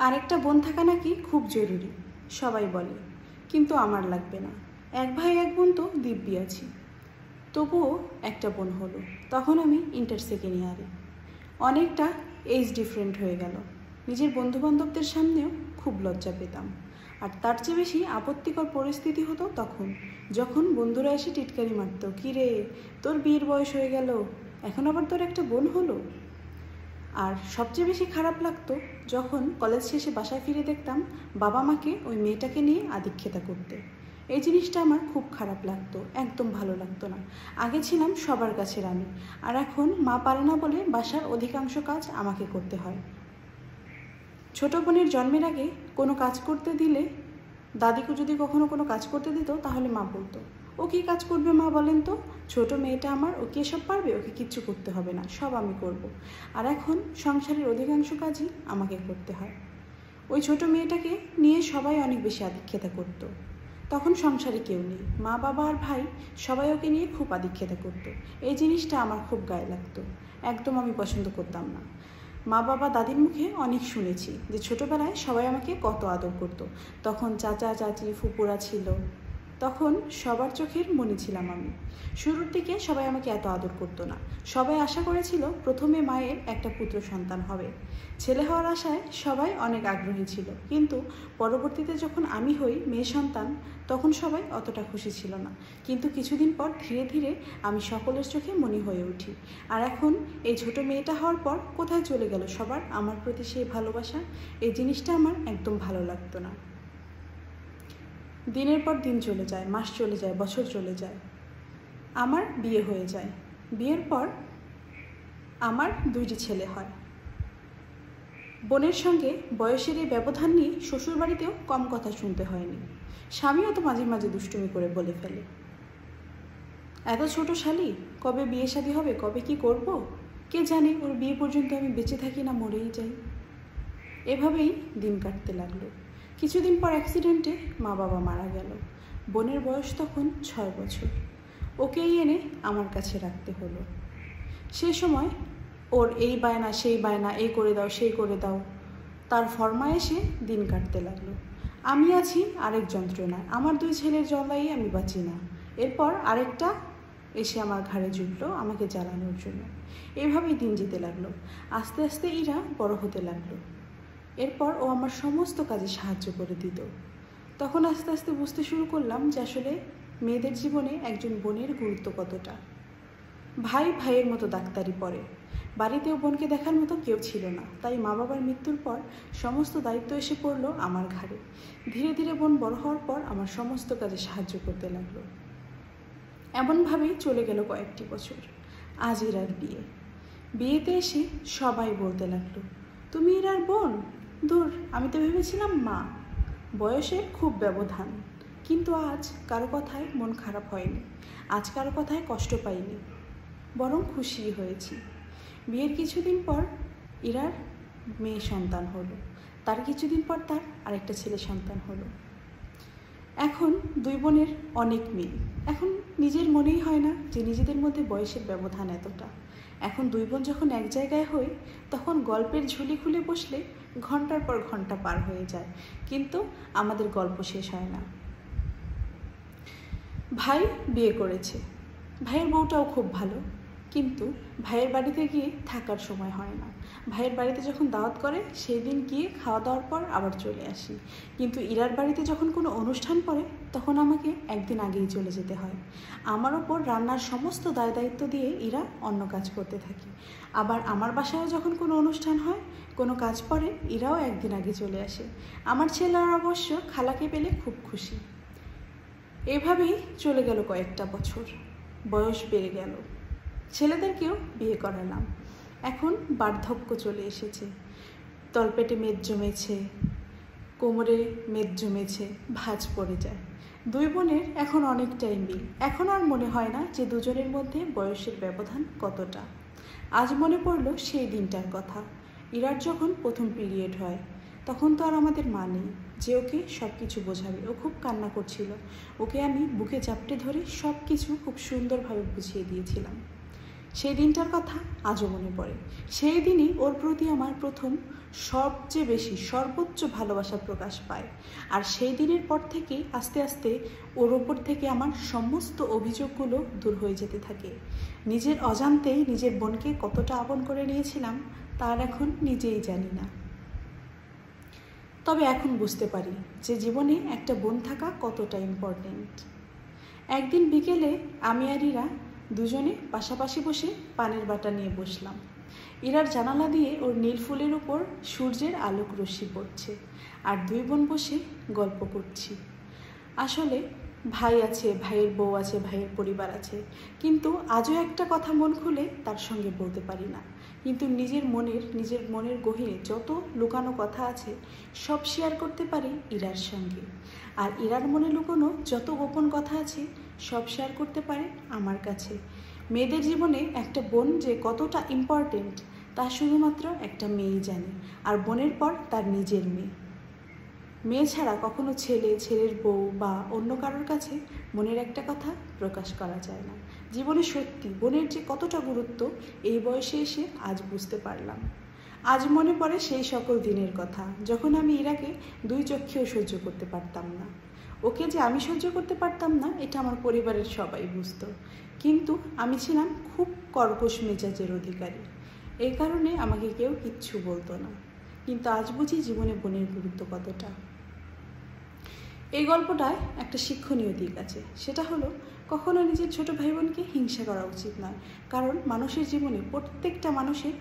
আরেকটা বোন থাকা নাকি খুব জরুরি, সবাই বলে, কিন্তু আমার লাগবে না। এক ভাই এক বোন তো দিব্যি আছি। তবুও একটা বোন হলো, তখন আমি ইন্টার সেকেন্ড ইয়ারে। অনেকটা এজ ডিফারেন্ট হয়ে গেল। নিজের বন্ধুবান্ধবদের সামনেও খুব লজ্জা পেতাম। আর তার চেয়ে বেশি আপত্তিকর পরিস্থিতি হতো তখন, যখন বন্ধুরা এসে টিটকারি মারত, কী রে তোর বিয়ের বয়স হয়ে গেল, এখন আবার তোর একটা বোন হলো। আর সবচেয়ে বেশি খারাপ লাগতো যখন কলেজ শেষে বাসায় ফিরে দেখতাম বাবা মাকে ওই মেয়েটাকে নিয়ে আদিক্ষেতা করতে। এই জিনিসটা আমার খুব খারাপ লাগতো, একদম ভালো লাগতো না। আগে ছিলাম সবার কাছে রানী, আর এখন মা পারে না বলে বাসার অধিকাংশ কাজ আমাকে করতে হয়। ছোট বোনের জন্মের আগে কোনো কাজ করতে দিলে, দাদিকে যদি কখনো কোনো কাজ করতে দিত, তাহলে মা বলতো, ও কী কাজ করবে মা বলেন তো, ছোট মেয়েটা আমার, ও কি এসব পারবে, ওকে কিচ্ছু করতে হবে না, সব আমি করব। আর এখন সংসারের অধিকাংশ কাজই আমাকে করতে হয়। ওই ছোট মেয়েটাকে নিয়ে সবাই অনেক বেশি আদিক্ষেতা করতো। তখন সংসারে কেউ নেই, মা বাবা আর ভাই সবাই ওকে নিয়ে খুব আদিক্ষেতা করতো। এই জিনিসটা আমার খুব গায়ে লাগতো, একদম আমি পছন্দ করতাম না। মা বাবা দাদির মুখে অনেক শুনেছি যে ছোটোবেলায় সবাই আমাকে কত আদর করতো। তখন চাচা চাচি ফুপুরা ছিল, তখন সবার চোখের মনি ছিলাম আমি। শুরুর দিকে সবাই আমাকে এত আদর করতো না। সবাই আশা করেছিল প্রথমে মায়ের একটা পুত্র সন্তান হবে। ছেলে হওয়ার আশায় সবাই অনেক আগ্রহী ছিল, কিন্তু পরবর্তীতে যখন আমি হই মেয়ে সন্তান, তখন সবাই অতটা খুশি ছিল না। কিন্তু কিছুদিন পর ধীরে ধীরে আমি সকলের চোখে মনি হয়ে উঠি। আর এখন এই ছোট মেয়েটা হওয়ার পর কোথায় চলে গেল সবার আমার প্রতি সেই ভালোবাসা? এই জিনিসটা আমার একদম ভালো লাগতো না। দিনের পর দিন চলে যায়, মাস চলে যায়, বছর চলে যায়। আমার বিয়ে হয়ে যায়। বিয়ের পর আমার 2টি ছেলে হয়। বোনের সঙ্গে বয়সের এই ব্যবধান নিয়ে শ্বশুরবাড়িতেও কম কথা শুনতে হয়নি। স্বামীও তো মাঝে মাঝে দুষ্টুমি করে বলে ফেলে, এত ছোট শালি, কবে বিয়ে শাদী হবে, কবে কি করব, কে জানে ওর বিয়ে পর্যন্ত আমি বেঁচে থাকি না মরেই যাই। এভাবেই দিন কাটতে লাগলো। কিছুদিন পর অ্যাক্সিডেন্টে মা বাবা মারা গেল। বোনের বয়স তখন 6 বছর। ওকেই এনে আমার কাছে রাখতে হলো। সে সময় ওর এই বায়না সেই বায়না, এই করে দাও সেই করে দাও, তার ফরমায়েশে দিন কাটতে লাগলো। আমি আছি আরেক যন্ত্রণায়, আমার 2 ছেলের জ্বালাই আমি বাঁচি না। এরপর আরেকটা এসে আমার ঘাড়ে জুটলো আমাকে জ্বালানোর জন্য। এভাবেই দিন যেতে লাগলো। আস্তে আস্তে ইরা বড় হতে লাগলো। এরপর ও আমার সমস্ত কাজে সাহায্য করে দিত। তখন আস্তে আস্তে বুঝতে শুরু করলাম যে আসলে মেয়েদের জীবনে একজন বোনের গুরুত্ব কতটা। ভাই ভাইয়ের মতো ডাক্তারি পড়ে, বাড়িতেও বোনকে দেখার মতো কেউ ছিল না। তাই মা বাবার মৃত্যুর পর সমস্ত দায়িত্ব এসে পড়লো আমার ঘাড়ে। ধীরে ধীরে বোন বড় হওয়ার পর আমার সমস্ত কাজে সাহায্য করতে লাগলো। এমনভাবেই চলে গেল কয়েকটি বছর। আজ ইরার বিয়ে। বিয়েতে এসে সবাই বলতে লাগলো, তুমি ইরার বোন? দূর, আমি তো ভেবেছিলাম মা। বয়সের খুব ব্যবধান, কিন্তু আজ কারো কথায় মন খারাপ হয়নি, আজ কারো কথায় কষ্ট পাইনি, বরং খুশি হয়েছি। বিয়ের কিছুদিন পর ইরার মেয়ে সন্তান হলো, তার কিছুদিন পর তার আরেকটা ছেলে সন্তান হলো। এখন 2 বোনের অনেক মিল। এখন নিজের মনেই হয় না যে নিজেদের মধ্যে বয়সের ব্যবধান এতটা। এখন 2 বোন যখন এক জায়গায় হই, তখন গল্পের ঝুলি খুলে বসলে ঘন্টার পর ঘন্টা পার হয়ে যায়, কিন্তু আমাদের গল্প শেষ হয় না। ভাই বিয়ে করেছে, ভাইয়ের বউটাও খুব ভালো, কিন্তু ভাইয়ের বাড়িতে গিয়ে থাকার সময় হয় না। ভাইয়ের বাড়িতে যখন দাওয়াত করে সেই দিন গিয়ে খাওয়া দাওয়ার পর আবার চলে আসি, কিন্তু ইরার বাড়িতে যখন কোনো অনুষ্ঠান পড়ে তখন আমাকে একদিন আগেই চলে যেতে হয়। আমার ওপর রান্নার সমস্ত দায় দায়িত্ব দিয়ে ইরা অন্য কাজ করতে থাকে। আবার আমার বাসায়ও যখন কোনো অনুষ্ঠান হয়, কোনো কাজ পড়ে, ইরাও একদিন আগে চলে আসে। আমার ছেলেরা অবশ্য খালাকে পেলে খুব খুশি। এভাবেই চলে গেল কয়েকটা বছর। বয়স বেড়ে গেল, ছেলেদেরকেও বিয়ে করালাম। এখন বার্ধক্য চলে এসেছে, তলপেটে মেদ জমেছে, কোমরে মেদ জমেছে, ভাঁজ পড়ে যায়। 2 বোনের এখন অনেকটাই মিল। এখন আর মনে হয় না যে দুজনের মধ্যে বয়সের ব্যবধান কতটা। আজ মনে পড়ল সেই দিনটার কথা। ইরার যখন প্রথম পিরিয়ড হয়, তখন তো আর আমাদের মা নেই যে ওকে সব কিছু বোঝাবে। ও খুব কান্না করছিল, ওকে আমি বুকে চাপটে ধরে সব কিছু খুব সুন্দরভাবে বুঝিয়ে দিয়েছিলাম। সেই দিনটার কথা আজও মনে পড়ে। সেই দিনই ওর প্রতি আমার প্রথম সবচেয়ে বেশি সর্বোচ্চ ভালোবাসা প্রকাশ পায়। আর সেই দিনের পর থেকেই আস্তে আস্তে ওর ওপর থেকে আমার সমস্ত অভিযোগগুলো দূর হয়ে যেতে থাকে। নিজের অজান্তেই নিজের বোনকে কতটা আপন করে নিয়েছিলাম তার এখন নিজেই জানি না। তবে এখন বুঝতে পারি যে জীবনে একটা বোন থাকা কতটা ইম্পর্টেন্ট। একদিন বিকেলে আমি আর ইরা দুজনে পাশাপাশি বসে পানের বাটা নিয়ে বসলাম। ইরার জানালা দিয়ে ওর নীল ফুলের উপর সূর্যের আলোক রশ্মি পড়ছে, আর দুই বোন বসে গল্প করছি। আসলে ভাই আছে, ভাইয়ের বউ আছে, ভাইয়ের পরিবার আছে, কিন্তু আজও একটা কথা মন খুলে তার সঙ্গে বলতে পারি না। কিন্তু নিজের মনের গহীনে যত লুকানো কথা আছে সব শেয়ার করতে পারি ইরার সঙ্গে। আর ইরার মনে লুকানো যত গোপন কথা আছে সব শেয়ার করতে পারে আমার কাছে। মেয়েদের জীবনে একটা বোন যে কতটা ইম্পর্টেন্ট তা শুধুমাত্র একটা মেয়েই জানে, আর বোনের পর তার নিজের মেয়ে। মেয়ে ছাড়া কখনো ছেলের বউ বা অন্য কারোর কাছে মনের একটা কথা প্রকাশ করা যায় না। জীবনে সত্যি বোনের যে কতটা গুরুত্ব এই বয়সে এসে আজ বুঝতে পারলাম। আজ মনে পড়ে সেই সকল দিনের কথা যখন আমি ইরাকে দুই চক্ষেও সহ্য করতে পারতাম না। ওকে যে আমি সহ্য করতে পারতাম না এটা আমার পরিবারের সবাই বুঝতো, কিন্তু আমি ছিলাম খুব কর্কশ মেজাজের অধিকারী। এই কারণে আমাকে কেউ কিচ্ছু বলতো না। কিন্তু আজ বুঝি জীবনে বোনের গুরুত্ব কতটা। এই গল্পটায় একটা শিক্ষণীয় দিক আছে, সেটা হলো কখনো নিজের ছোট ভাই বোনকে হিংসা করা উচিত নয়। কারণ মানুষের জীবনে প্রত্যেকটা মানুষের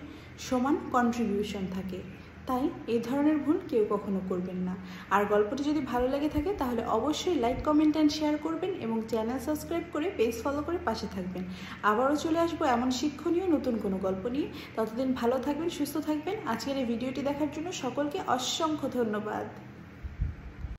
সমান কন্ট্রিবিউশন থাকে, তাই এই ধরনের ভুল কেউ কখনো করবেন না। আর গল্পটি যদি ভালো লেগে থাকে তাহলে অবশ্যই লাইক, কমেন্ট অ্যান্ড শেয়ার করবেন এবং চ্যানেল সাবস্ক্রাইব করে পেজ ফলো করে পাশে থাকবেন। আবারও চলে আসবো এমন শিক্ষণীয় নতুন কোনো গল্প নিয়ে। ততদিন ভালো থাকবেন, সুস্থ থাকবেন। আজকের এই ভিডিওটি দেখার জন্য সকলকে অসংখ্য ধন্যবাদ।